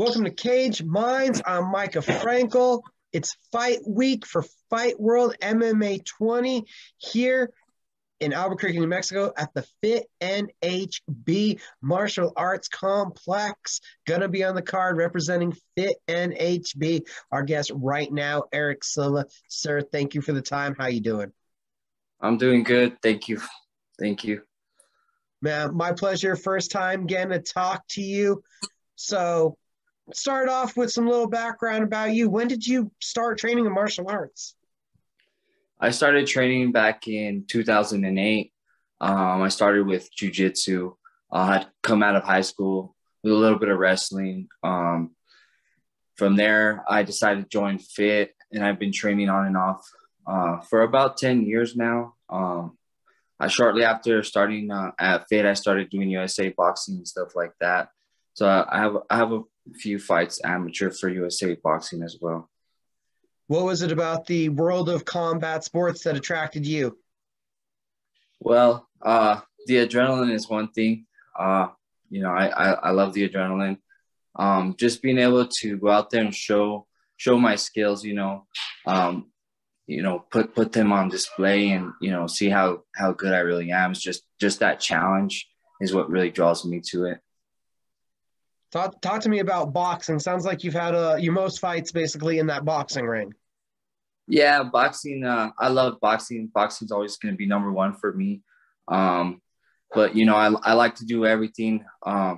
Welcome to Cage Minds. I'm Micah Frankel. It's fight week for Fightworld MMA 20 here in Albuquerque, New Mexico at the Fit NHB Martial Arts Complex. Gonna be on the card representing Fit NHB. Our guest right now, Erick Silva. Sir, thank you for the time. How you doing? I'm doing good. Thank you. Thank you. Man, my pleasure. First time getting to talk to you. So start off with some little background about you. When did you start training in martial arts? I started training back in 2008. I started with jiu-jitsu. I had come out of high school with a little bit of wrestling. From there, I decided to join Fit, and I've been training on and off for about 10 years now. Shortly after starting at Fit, I started doing USA boxing and stuff like that. So I have a few fights amateur for USA boxing as well. What was it about the world of combat sports that attracted you? Well, the adrenaline is one thing. I love the adrenaline. Just being able to go out there and show my skills, put them on display and, see how good I really am. It's just that challenge is what really draws me to it. Talk to me about boxing. Sounds like you've had your most fights basically in that boxing ring. Yeah, boxing. I love boxing. Boxing's always going to be number one for me. But I like to do everything. I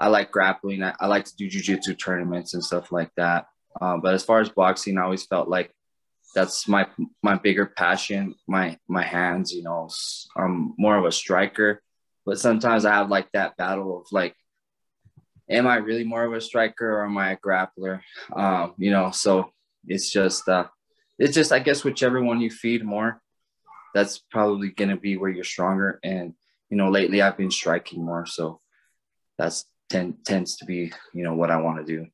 like grappling. I like to do jiu-jitsu tournaments and stuff like that. But as far as boxing, I always felt like that's my bigger passion. My hands. I'm more of a striker, but sometimes I have like that battle of like, am I really more of a striker or am I a grappler? So it's just I guess whichever one you feed more, that's probably going to be where you're stronger. And, lately I've been striking more. So that's tends to be, what I want to do.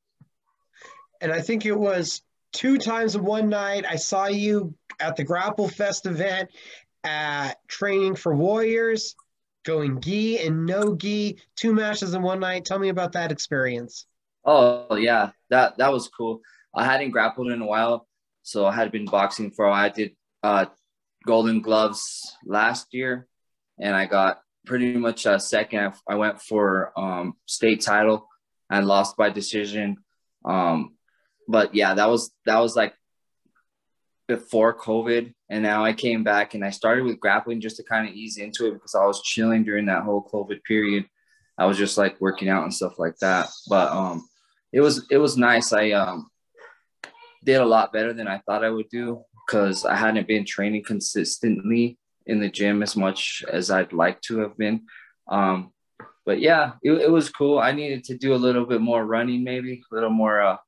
And I think it was 2 times in one night. I saw you at the Grapple Fest event at Training for Warriors, going gi and no gi, 2 matches in one night. Tell me about that experience. Oh yeah, that was cool. I hadn't grappled in a while, so I had been boxing for a while. I did Golden Gloves last year, and I got pretty much a second. I went for state title and lost by decision. But yeah, that was like before COVID, and now I came back and I started with grappling just to kind of ease into it because I was chilling during that whole COVID period. I was just like working out and stuff like that. But it was nice. I did a lot better than I thought I would do because I hadn't been training consistently in the gym as much as I'd like to have been. But yeah, it was cool. I needed to do a little bit more running, maybe a little more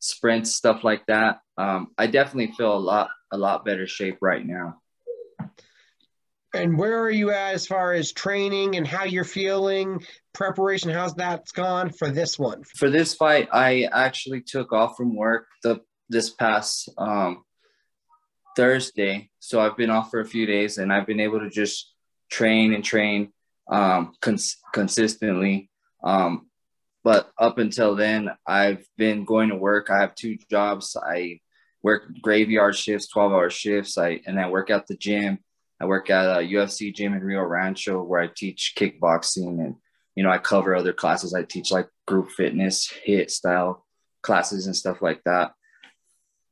sprints, stuff like that. I definitely feel a lot better shape right now. And where are you at as far as training and how you're feeling, preparation? How's that gone for this one? For this fight, I actually took off from work this past Thursday. So I've been off for a few days and I've been able to just train consistently. But up until then, I've been going to work. I have 2 jobs. I work graveyard shifts, 12-hour shifts. I work at the gym. I work at a UFC gym in Rio Rancho where I teach kickboxing and, I cover other classes. I teach like group fitness, HIIT style classes and stuff like that.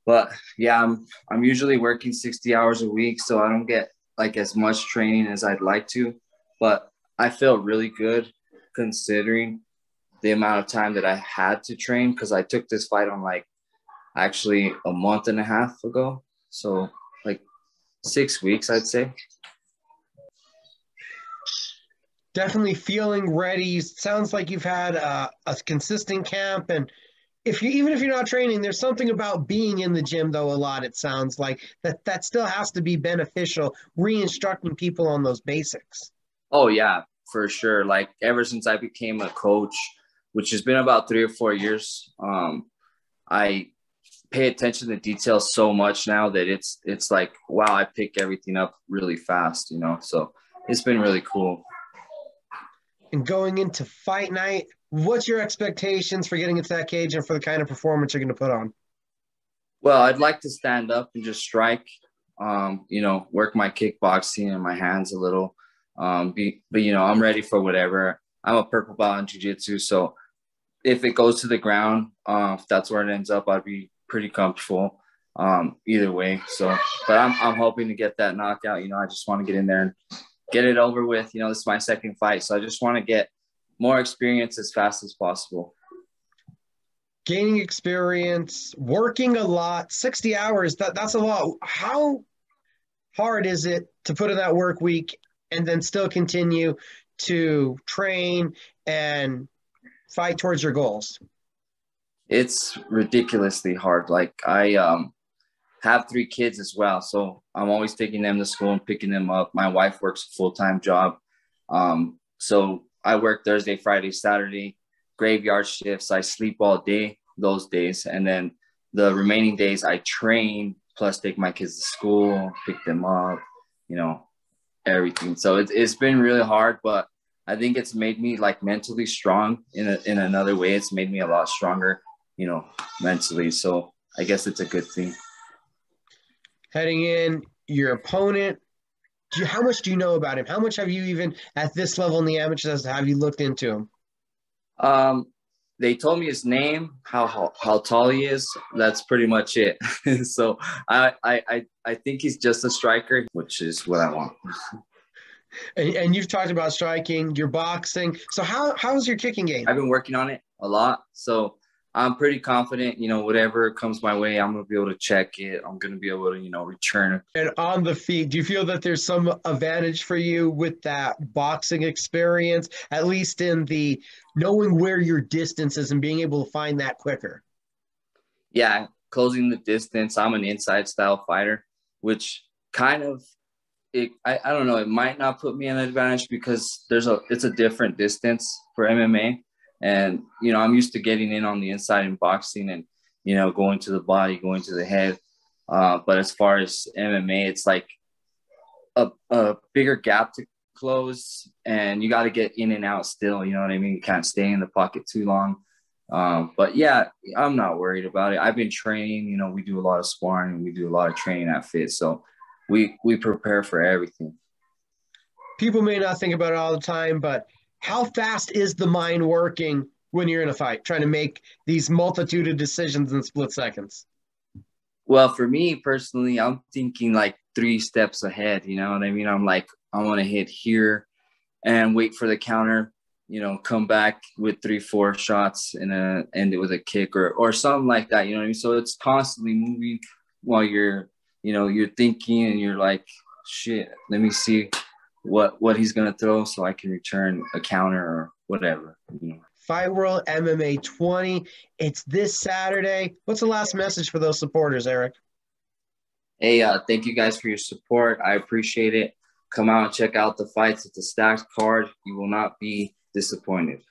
But yeah, I'm usually working 60 hours a week, so I don't get like as much training as I'd like to. But I feel really good considering the amount of time that I had to train because I took this fight on like actually a month and a half ago. So like 6 weeks, I'd say. Definitely feeling ready. Sounds like you've had a consistent camp. And even if you're not training, there's something about being in the gym, though, a lot, it sounds like, that still has to be beneficial, re-instructing people on those basics. Oh, yeah, for sure. Like ever since I became a coach, which has been about 3 or 4 years, I pay attention to details so much now that it's like, wow, I pick everything up really fast, so it's been really cool. And going into fight night, What's your expectations for getting into that cage and for the kind of performance you're going to put on? Well, I'd like to stand up and just strike, work my kickboxing and my hands a little. But I'm ready for whatever. I'm a purple belt in jiu-jitsu, so if it goes to the ground, if that's where it ends up, I'd be pretty comfortable either way. So, but I'm hoping to get that knockout. I just want to get in there and get it over with. This is my second fight, so I just want to get more experience as fast as possible. Gaining experience, working a lot, 60 hours, that's a lot. How hard is it to put in that work week and then still continue to train and fight towards your goals? It's ridiculously hard. Like I have 3 kids as well, so I'm always taking them to school and picking them up. My wife works a full-time job, so I work Thursday, Friday, Saturday, graveyard shifts. I sleep all day those days, and then the remaining days I train, plus take my kids to school, pick them up, everything. So it's been really hard, but I think it's made me like mentally strong in another way. It's made me a lot stronger, mentally. So I guess it's a good thing. Heading in, your opponent, how much do you know about him? How much have you even at this level in the amateurs have you looked into him? They told me his name, how tall he is. That's pretty much it. So I think he's just a striker, which is what I want. And you've talked about striking, your boxing. So how's your kicking game? I've been working on it a lot. So I'm pretty confident, whatever comes my way, I'm going to be able to check it. I'm going to be able to, return. And on the feet, do you feel that there's some advantage for you with that boxing experience, at least in the knowing where your distance is and being able to find that quicker? Yeah, closing the distance. I'm an inside style fighter, which kind of, I don't know, it might not put me in an advantage because it's a different distance for MMA. And, I'm used to getting in on the inside in boxing and, going to the body, going to the head. But as far as MMA, it's like a bigger gap to close, and you got to get in and out still. You know what I mean? You can't stay in the pocket too long. But yeah, I'm not worried about it. I've been training, we do a lot of sparring and we do a lot of training at FIT. So we prepare for everything. People may not think about it all the time, but how fast is the mind working when you're in a fight, trying to make these multitude of decisions in split seconds? Well, for me personally, I'm thinking like 3 steps ahead. You know what I mean? I'm like, I want to hit here and wait for the counter, come back with 3-4 shots and end it with a kick or something like that. You know what I mean? So it's constantly moving while you're thinking and you're like, shit, let me see what he's going to throw so I can return a counter or whatever. Fightworld MMA 20. It's this Saturday. What's the last message for those supporters, Erick? Hey, thank you guys for your support. I appreciate it. Come out and check out the fights. It's a stacked card. You will not be disappointed.